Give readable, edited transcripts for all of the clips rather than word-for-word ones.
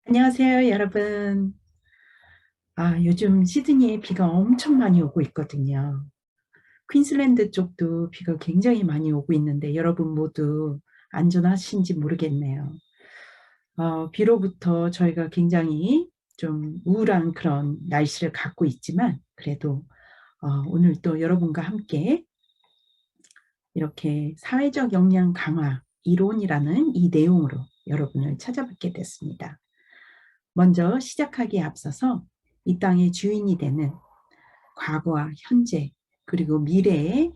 안녕하세요, 여러분. 요즘 시드니에 비가 엄청 많이 오고 있거든요. 퀸슬랜드 쪽도 비가 굉장히 많이 오고 있는데 여러분 모두 안전하신지 모르겠네요. 비로부터 저희가 굉장히 좀 우울한 그런 날씨를 갖고 있지만 그래도 오늘 또 여러분과 함께 이렇게 사회적 역량 강화 이론이라는 이 내용으로 여러분을 찾아뵙게 됐습니다. 먼저 시작하기에 앞서서 이 땅의 주인이 되는 과거와 현재 그리고 미래의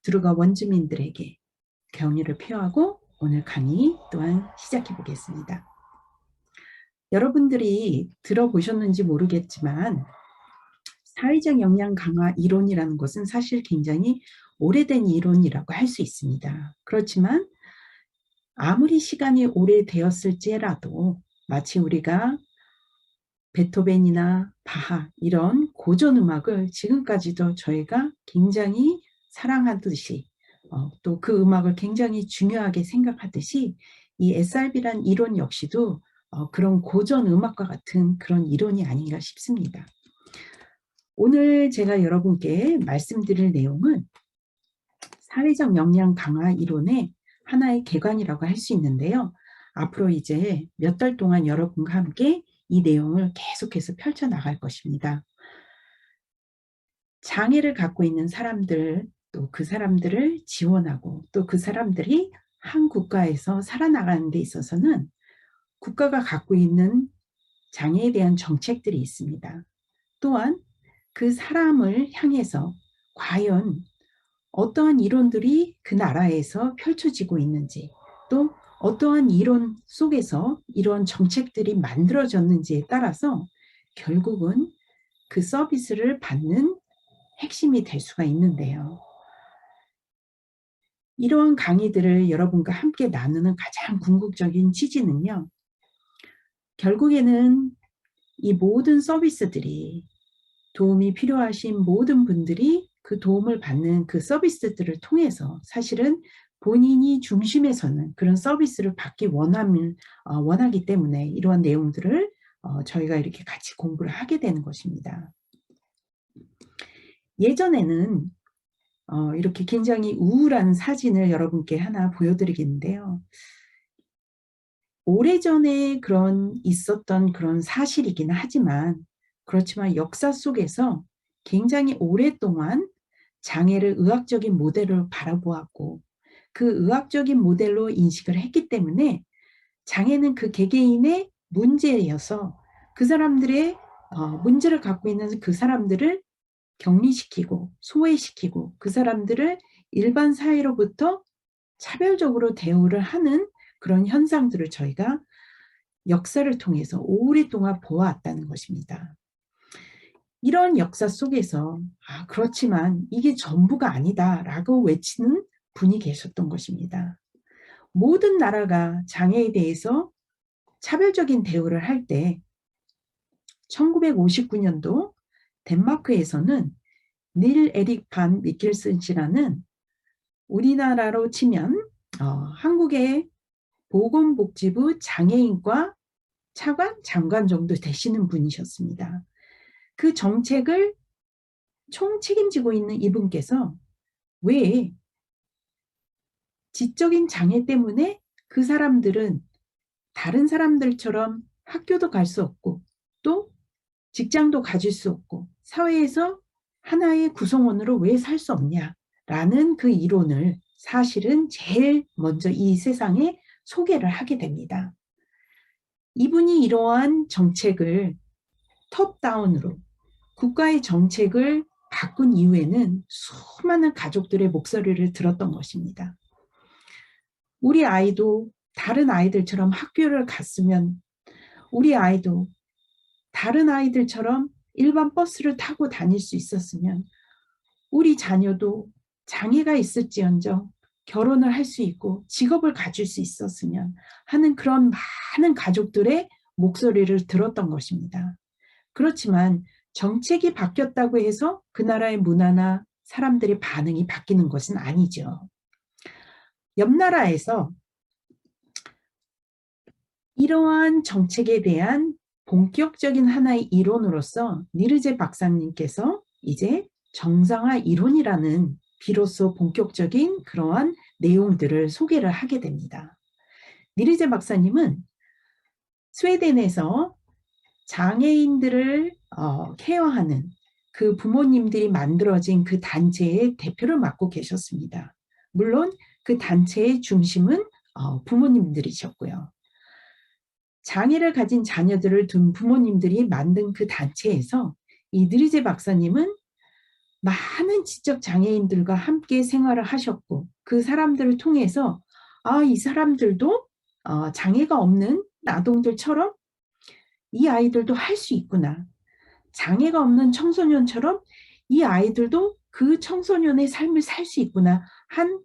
두루가 원주민들에게 경의를 표하고 오늘 강의 또한 시작해 보겠습니다. 여러분들이 들어보셨는지 모르겠지만 사회적 역량 강화 이론이라는 것은 사실 굉장히 오래된 이론이라고 할 수 있습니다. 그렇지만 아무리 시간이 오래되었을지라도 마치 우리가 베토벤이나 바하 이런 고전 음악을 지금까지도 저희가 굉장히 사랑하듯이 또 그 음악을 굉장히 중요하게 생각하듯이 이 SRB란 이론 역시도 그런 고전 음악과 같은 그런 이론이 아닌가 싶습니다. 오늘 제가 여러분께 말씀드릴 내용은 사회적 역량 강화 이론의 하나의 개관이라고 할 수 있는데요. 앞으로 이제 몇 달 동안 여러분과 함께 이 내용을 계속해서 펼쳐나갈 것입니다. 장애를 갖고 있는 사람들, 또 그 사람들을 지원하고 또 그 사람들이 한 국가에서 살아나가는 데 있어서는 국가가 갖고 있는 장애에 대한 정책들이 있습니다. 또한 그 사람을 향해서 과연 어떠한 이론들이 그 나라에서 펼쳐지고 있는지 또 어떠한 이론 속에서 이런 정책들이 만들어졌는지에 따라서 결국은 그 서비스를 받는 핵심이 될 수가 있는데요. 이러한 강의들을 여러분과 함께 나누는 가장 궁극적인 취지는요. 결국에는 이 모든 서비스들이 도움이 필요하신 모든 분들이 그 도움을 받는 그 서비스들을 통해서 사실은 본인이 중심에 서는 그런 서비스를 받기 원하기 때문에 이러한 내용들을 저희가 이렇게 같이 공부를 하게 되는 것입니다. 예전에는 이렇게 굉장히 우울한 사진을 여러분께 하나 보여드리겠는데요. 오래전에 있었던 그런 사실이긴 하지만 그렇지만 역사 속에서 굉장히 오랫동안 장애를 의학적인 모델로 바라보았고 그 의학적인 모델로 인식을 했기 때문에 장애는 그 개개인의 문제여서 그 사람들의 문제를 갖고 있는 그 사람들을 격리시키고 소외시키고 그 사람들을 일반 사회로부터 차별적으로 대우를 하는 그런 현상들을 저희가 역사를 통해서 오랫동안 보아왔다는 것입니다. 이런 역사 속에서 그렇지만 이게 전부가 아니다라고 외치는 분이 계셨던 것입니다. 모든 나라가 장애에 대해서 차별적인 대우를 할 때 1959년도 덴마크에서는 닐 에릭 반 미켈슨 씨라는 우리나라로 치면 한국의 보건복지부 장애인과 차관, 장관 정도 되시는 분이셨습니다. 그 정책을 총책임지고 있는 이분께서 왜 지적인 장애 때문에 그 사람들은 다른 사람들처럼 학교도 갈 수 없고 또 직장도 가질 수 없고 사회에서 하나의 구성원으로 왜 살 수 없냐라는 그 이론을 사실은 제일 먼저 이 세상에 소개를 하게 됩니다. 이분이 이러한 정책을 톱다운으로 국가의 정책을 바꾼 이후에는 수많은 가족들의 목소리를 들었던 것입니다. 우리 아이도 다른 아이들처럼 학교를 갔으면 우리 아이도 다른 아이들처럼 일반 버스를 타고 다닐 수 있었으면 우리 자녀도 장애가 있을지언정 결혼을 할 수 있고 직업을 가질 수 있었으면 하는 그런 많은 가족들의 목소리를 들었던 것입니다. 그렇지만 정책이 바뀌었다고 해서 그 나라의 문화나 사람들의 반응이 바뀌는 것은 아니죠. 옆 나라에서 이러한 정책에 대한 본격적인 하나의 이론으로서 니르제 박사님께서 이제 정상화 이론이라는 비로소 본격적인 그러한 내용들을 소개를 하게 됩니다. 니르제 박사님은 스웨덴에서 장애인들을 케어하는 그 부모님들이 만들어진 그 단체의 대표를 맡고 계셨습니다. 물론 그 단체의 중심은 부모님들이셨고요. 장애를 가진 자녀들을 둔 부모님들이 만든 그 단체에서 이 느리제 박사님은 많은 지적 장애인들과 함께 생활을 하셨고 그 사람들을 통해서 이 사람들도 장애가 없는 아동들처럼 이 아이들도 할 수 있구나. 장애가 없는 청소년처럼 이 아이들도 그 청소년의 삶을 살 수 있구나 한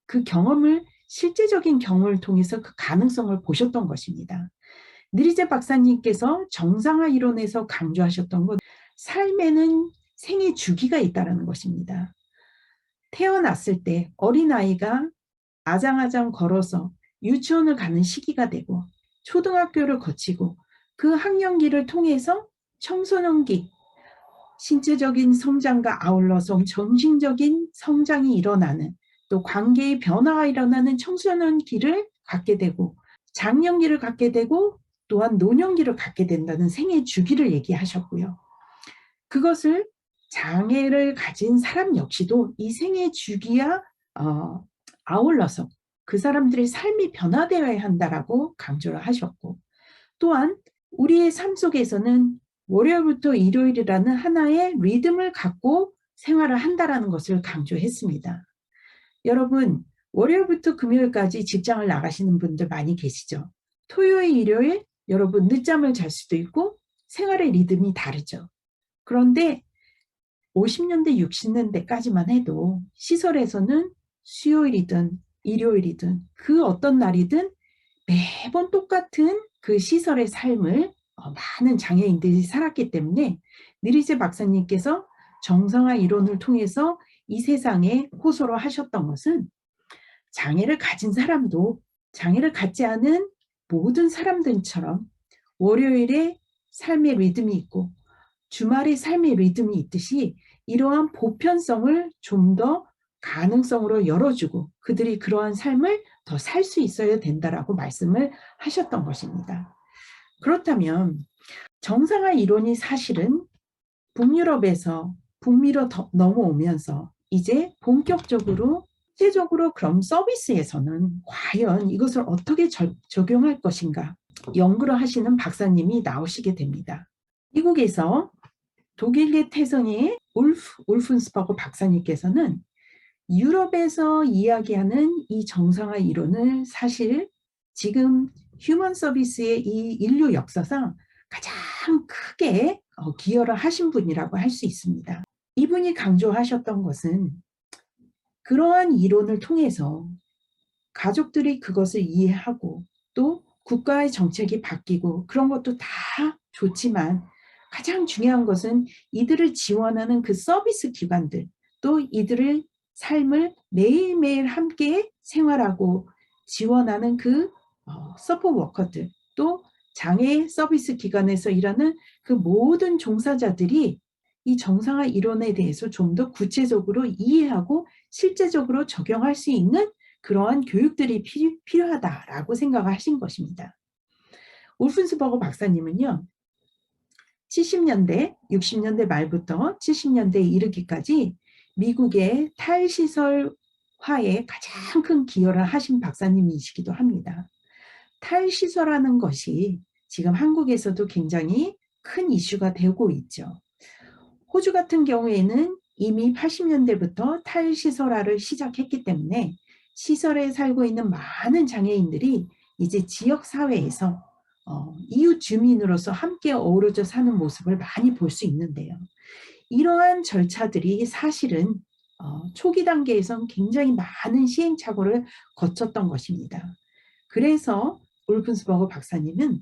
그 경험을 실제적인 경험을 통해서 그 가능성을 보셨던 것입니다. 느리제 박사님께서 정상화 이론에서 강조하셨던 것, 삶에는 생애 주기가 있다는 것입니다. 태어났을 때 어린아이가 아장아장 걸어서 유치원을 가는 시기가 되고 초등학교를 거치고 그 학년기를 통해서 청소년기, 신체적인 성장과 아울러서 정신적인 성장이 일어나는 또 관계의 변화가 일어나는 청소년기를 갖게 되고 장년기를 갖게 되고 또한 노년기를 갖게 된다는 생애 주기를 얘기하셨고요. 그것을 장애를 가진 사람 역시도 이 생애 주기와 아울러서 그 사람들의 삶이 변화되어야 한다라고 강조를 하셨고 또한 우리의 삶 속에서는 월요일부터 일요일이라는 하나의 리듬을 갖고 생활을 한다라는 것을 강조했습니다. 여러분, 월요일부터 금요일까지 직장을 나가시는 분들 많이 계시죠? 토요일, 일요일 여러분 늦잠을 잘 수도 있고 생활의 리듬이 다르죠. 그런데 50년대, 60년대까지만 해도 시설에서는 수요일이든 일요일이든 그 어떤 날이든 매번 똑같은 그 시설의 삶을 많은 장애인들이 살았기 때문에 느리제 박사님께서 정상화 이론을 통해서 이 세상에 호소를 하셨던 것은 장애를 가진 사람도 장애를 갖지 않은 모든 사람들처럼 월요일에 삶의 리듬이 있고 주말의 삶의 리듬이 있듯이 이러한 보편성을 좀 더 가능성으로 열어주고 그들이 그러한 삶을 더 살 수 있어야 된다라고 말씀을 하셨던 것입니다. 그렇다면 정상화 이론이 사실은 북유럽에서 북미로 넘어오면서 이제 본격적으로 실제적으로 그럼 서비스에서는 과연 이것을 어떻게 적용할 것인가 연구를 하시는 박사님이 나오시게 됩니다. 미국에서 독일계 태생의 울픈스버그 박사님께서는 유럽에서 이야기하는 이 정상화 이론을 사실 지금 휴먼 서비스의 이 인류 역사상 가장 크게 기여를 하신 분이라고 할 수 있습니다. 이분이 강조하셨던 것은 그러한 이론을 통해서 가족들이 그것을 이해하고 또 국가의 정책이 바뀌고 그런 것도 다 좋지만 가장 중요한 것은 이들을 지원하는 그 서비스 기관들 또 이들의 삶을 매일매일 함께 생활하고 지원하는 그 서포트 워커들 또 장애 서비스 기관에서 일하는 그 모든 종사자들이 이 정상화 이론에 대해서 좀 더 구체적으로 이해하고 실제적으로 적용할 수 있는 그러한 교육들이 필요하다라고 생각하신 것입니다. 울픈스버그 박사님은요. 70년대, 60년대 말부터 70년대에 이르기까지 미국의 탈시설화에 가장 큰 기여를 하신 박사님이시기도 합니다. 탈시설하는 것이 지금 한국에서도 굉장히 큰 이슈가 되고 있죠. 호주 같은 경우에는 이미 80년대부터 탈시설화를 시작했기 때문에 시설에 살고 있는 많은 장애인들이 이제 지역사회에서 이웃 주민으로서 함께 어우러져 사는 모습을 많이 볼 수 있는데요. 이러한 절차들이 사실은 초기 단계에선 굉장히 많은 시행착오를 거쳤던 것입니다. 그래서 울픈스버그 박사님은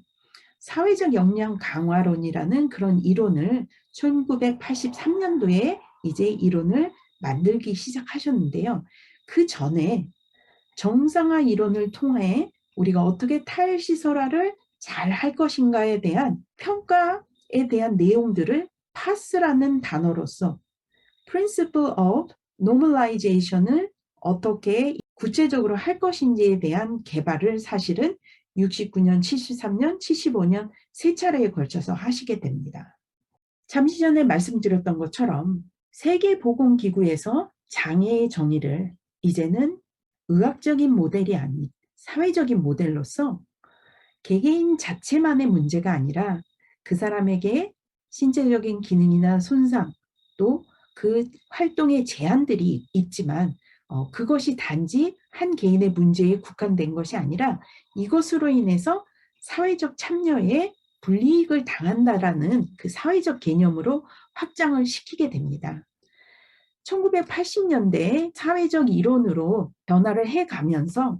사회적 역량 강화론이라는 그런 이론을 1983년도에 이제 이론을 만들기 시작하셨는데요. 그 전에 정상화 이론을 통해 우리가 어떻게 탈시설화를 잘 할 것인가에 대한 평가에 대한 내용들을 파스라는 단어로서 Principle of Normalization을 어떻게 구체적으로 할 것인지에 대한 개발을 사실은 69년, 73년, 75년 세 차례에 걸쳐서 하시게 됩니다. 잠시 전에 말씀드렸던 것처럼 세계보건기구에서 장애의 정의를 이제는 의학적인 모델이 아닌 사회적인 모델로서 개개인 자체만의 문제가 아니라 그 사람에게 신체적인 기능이나 손상 또 그 활동의 제한들이 있지만 그것이 단지 한 개인의 문제에 국한된 것이 아니라 이것으로 인해서 사회적 참여에 불이익을 당한다라는 그 사회적 개념으로 확장을 시키게 됩니다. 1980년대에 사회적 이론으로 변화를 해가면서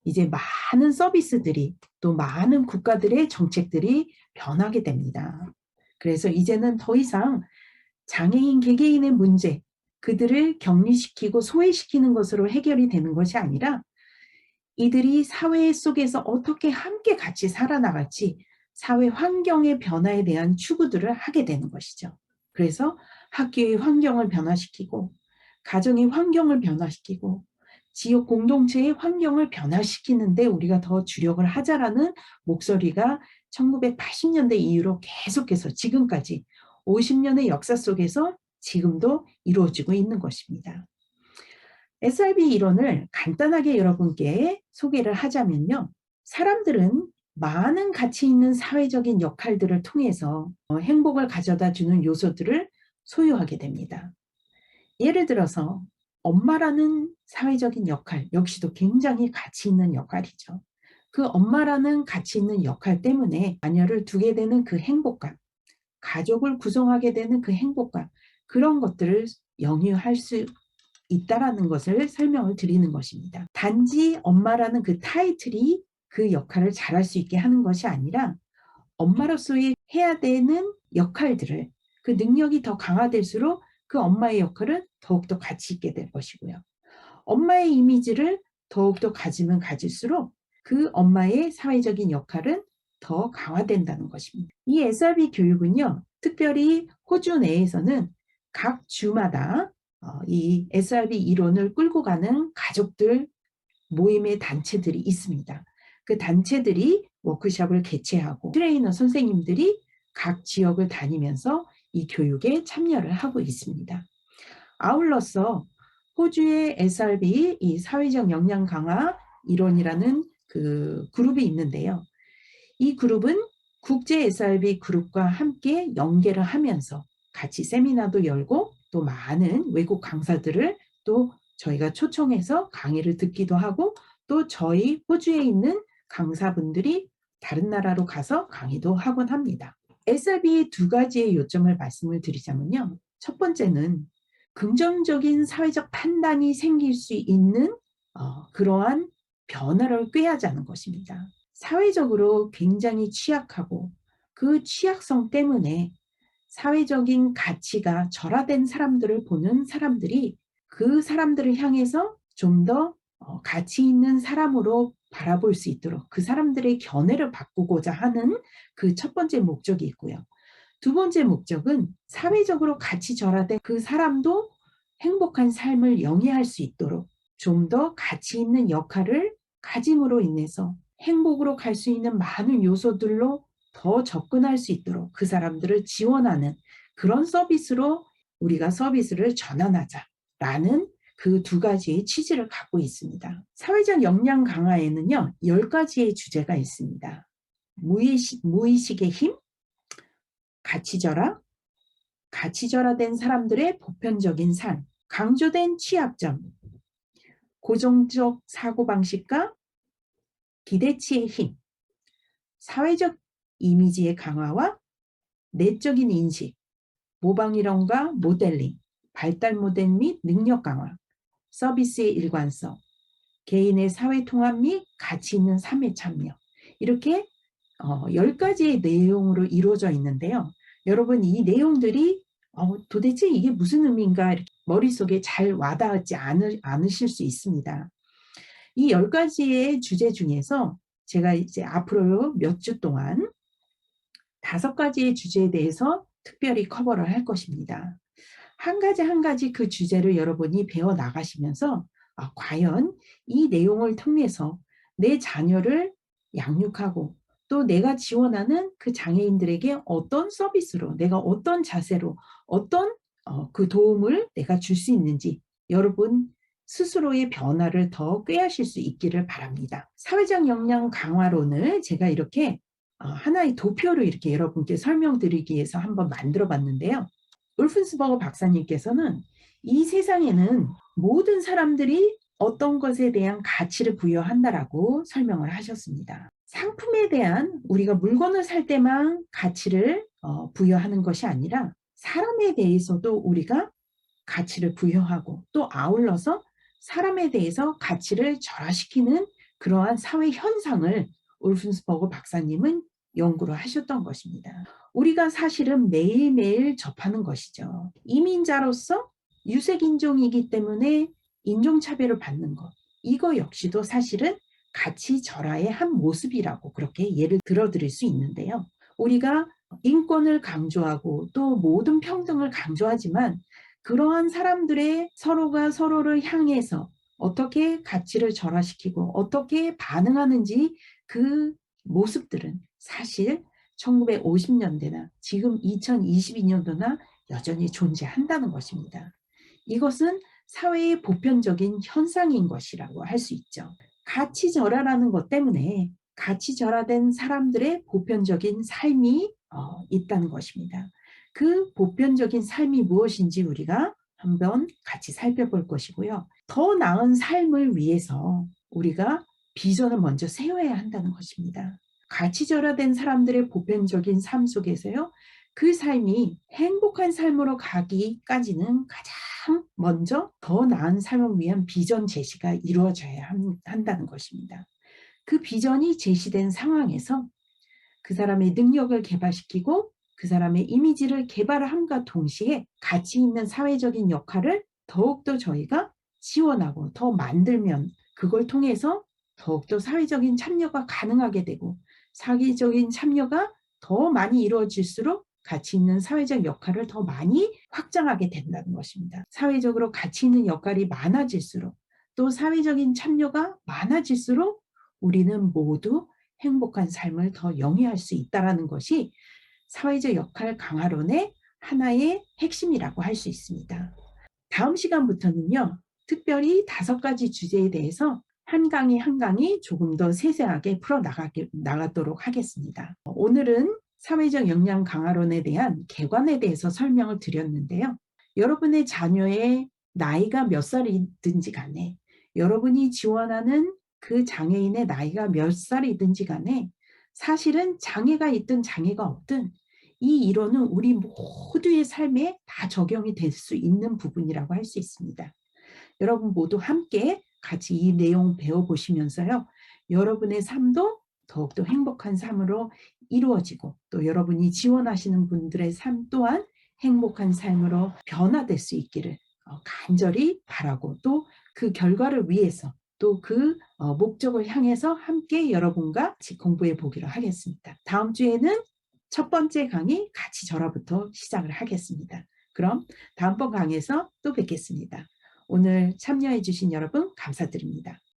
이제 많은 서비스들이 또 많은 국가들의 정책들이 변하게 됩니다. 그래서 이제는 더 이상 장애인 개개인의 문제, 그들을 격리시키고 소외시키는 것으로 해결이 되는 것이 아니라 이들이 사회 속에서 어떻게 함께 같이 살아나갈지 사회 환경의 변화에 대한 추구들을 하게 되는 것이죠. 그래서 학교의 환경을 변화시키고 가정의 환경을 변화시키고 지역 공동체의 환경을 변화시키는데 우리가 더 주력을 하자라는 목소리가 1980년대 이후로 계속해서 지금까지 50년의 역사 속에서 지금도 이루어지고 있는 것입니다. SRB 이론을 간단하게 여러분께 소개를 하자면요. 사람들은 많은 가치 있는 사회적인 역할들을 통해서 행복을 가져다 주는 요소들을 소유하게 됩니다. 예를 들어서 엄마라는 사회적인 역할 역시도 굉장히 가치 있는 역할이죠. 그 엄마라는 가치 있는 역할 때문에 자녀를 두게 되는 그 행복감, 가족을 구성하게 되는 그 행복감, 그런 것들을 영유할 수 있다라는 것을 설명을 드리는 것입니다. 단지 엄마라는 그 타이틀이 그 역할을 잘할 수 있게 하는 것이 아니라 엄마로서의 해야 되는 역할들을 그 능력이 더 강화될수록 그 엄마의 역할은 더욱더 가치 있게 될 것이고요. 엄마의 이미지를 더욱더 가지면 가질수록 그 엄마의 사회적인 역할은 더 강화된다는 것입니다. 이 SRB 교육은요, 특별히 호주 내에서는 각 주마다 이 SRB 이론을 끌고 가는 가족들 모임의 단체들이 있습니다. 그 단체들이 워크숍을 개최하고 트레이너 선생님들이 각 지역을 다니면서 이 교육에 참여를 하고 있습니다. 아울러서 호주의 SRB 이 사회적 역량 강화 이론이라는 그 그룹이 있는데요. 이 그룹은 국제 SRB 그룹과 함께 연계를 하면서 같이 세미나도 열고 또 많은 외국 강사들을 또 저희가 초청해서 강의를 듣기도 하고 또 저희 호주에 있는 강사분들이 다른 나라로 가서 강의도 하곤 합니다. SRB의 두 가지의 요점을 말씀을 드리자면요. 첫 번째는 긍정적인 사회적 판단이 생길 수 있는 그러한 변화를 꾀하자는 것입니다. 사회적으로 굉장히 취약하고 그 취약성 때문에 사회적인 가치가 절하된 사람들을 보는 사람들이 그 사람들을 향해서 좀 더 가치 있는 사람으로 바라볼 수 있도록 그 사람들의 견해를 바꾸고자 하는 그 첫 번째 목적이 있고요. 두 번째 목적은 사회적으로 가치 절하된 그 사람도 행복한 삶을 영위할 수 있도록 좀 더 가치 있는 역할을 가짐으로 인해서 행복으로 갈 수 있는 많은 요소들로 더 접근할 수 있도록 그 사람들을 지원하는 그런 서비스로 우리가 서비스를 전환하자라는 그 두 가지의 취지를 갖고 있습니다. 사회적 역량 강화에는요, 10가지의 주제가 있습니다. 무의식의 힘, 가치절하, 가치절하된 사람들의 보편적인 삶, 강조된 취약점, 고정적 사고방식과 기대치의 힘, 사회적 이미지의 강화와 내적인 인식, 모방이론과 모델링, 발달 모델 및 능력 강화, 서비스의 일관성, 개인의 사회 통합 및 가치 있는 삶에 참여. 이렇게 10가지의 내용으로 이루어져 있는데요. 여러분 이 내용들이 도대체 이게 무슨 의미인가 이렇게 머릿속에 잘 와닿지 않으실 수 있습니다. 이 10가지의 주제 중에서 제가 이제 앞으로 몇 주 동안 5가지의 주제에 대해서 특별히 커버를 할 것입니다. 한 가지 한 가지 그 주제를 여러분이 배워 나가시면서 과연 이 내용을 통해서 내 자녀를 양육하고 또 내가 지원하는 그 장애인들에게 어떤 서비스로 내가 어떤 자세로 어떤 그 도움을 내가 줄 수 있는지 여러분 스스로의 변화를 더 꾀하실 수 있기를 바랍니다. 사회적 역량 강화론을 제가 이렇게 하나의 도표로 이렇게 여러분께 설명드리기 위해서 한번 만들어 봤는데요. 울프스버거 박사님께서는 이 세상에는 모든 사람들이 어떤 것에 대한 가치를 부여한다라고 설명을 하셨습니다. 상품에 대한 우리가 물건을 살 때만 가치를 부여하는 것이 아니라 사람에 대해서도 우리가 가치를 부여하고 또 아울러서 사람에 대해서 가치를 절하시키는 그러한 사회 현상을 울프스버거 박사님은 연구를 하셨던 것입니다. 우리가 사실은 매일매일 접하는 것이죠. 이민자로서 유색인종이기 때문에 인종차별을 받는 것. 이거 역시도 사실은 가치 절하의 한 모습이라고 그렇게 예를 들어 드릴 수 있는데요. 우리가 인권을 강조하고 또 모든 평등을 강조하지만 그러한 사람들의 서로가 서로를 향해서 어떻게 가치를 절하시키고 어떻게 반응하는지 그 모습들은 사실 1950년대나 지금 2022년도나 여전히 존재한다는 것입니다. 이것은 사회의 보편적인 현상인 것이라고 할 수 있죠. 가치절하라는 것 때문에 가치절하된 사람들의 보편적인 삶이 있다는 것입니다. 그 보편적인 삶이 무엇인지 우리가 한번 같이 살펴볼 것이고요. 더 나은 삶을 위해서 우리가 비전을 먼저 세워야 한다는 것입니다. 가치절하된 사람들의 보편적인 삶 속에서요. 그 삶이 행복한 삶으로 가기까지는 가장 먼저 더 나은 삶을 위한 비전 제시가 이루어져야 한다는 것입니다. 그 비전이 제시된 상황에서 그 사람의 능력을 개발시키고 그 사람의 이미지를 개발함과 동시에 가치 있는 사회적인 역할을 더욱더 저희가 지원하고 더 만들면 그걸 통해서 더욱더 사회적인 참여가 가능하게 되고 사회적인 참여가 더 많이 이루어질수록 가치 있는 사회적 역할을 더 많이 확장하게 된다는 것입니다. 사회적으로 가치 있는 역할이 많아질수록 또 사회적인 참여가 많아질수록 우리는 모두 행복한 삶을 더 영위할 수 있다는 것이 사회적 역할 강화론의 하나의 핵심이라고 할 수 있습니다. 다음 시간부터는요. 특별히 5가지 주제에 대해서 한 강의 한 강의 조금 더 세세하게 나가도록 하겠습니다. 오늘은 사회적 역량 강화론에 대한 개관에 대해서 설명을 드렸는데요. 여러분의 자녀의 나이가 몇 살이든지 간에 여러분이 지원하는 그 장애인의 나이가 몇 살이든지 간에 사실은 장애가 있든 장애가 없든 이 이론은 우리 모두의 삶에 다 적용이 될 수 있는 부분이라고 할 수 있습니다. 여러분 모두 함께 같이 이 내용 배워보시면서요. 여러분의 삶도 더욱더 행복한 삶으로 이루어지고 또 여러분이 지원하시는 분들의 삶 또한 행복한 삶으로 변화될 수 있기를 간절히 바라고 또 그 결과를 위해서 또 그 목적을 향해서 함께 여러분과 같이 공부해 보기로 하겠습니다. 다음 주에는 첫 번째 강의 가치 절하부터 시작을 하겠습니다. 그럼 다음번 강의에서 또 뵙겠습니다. 오늘 참여해 주신 여러분 감사드립니다.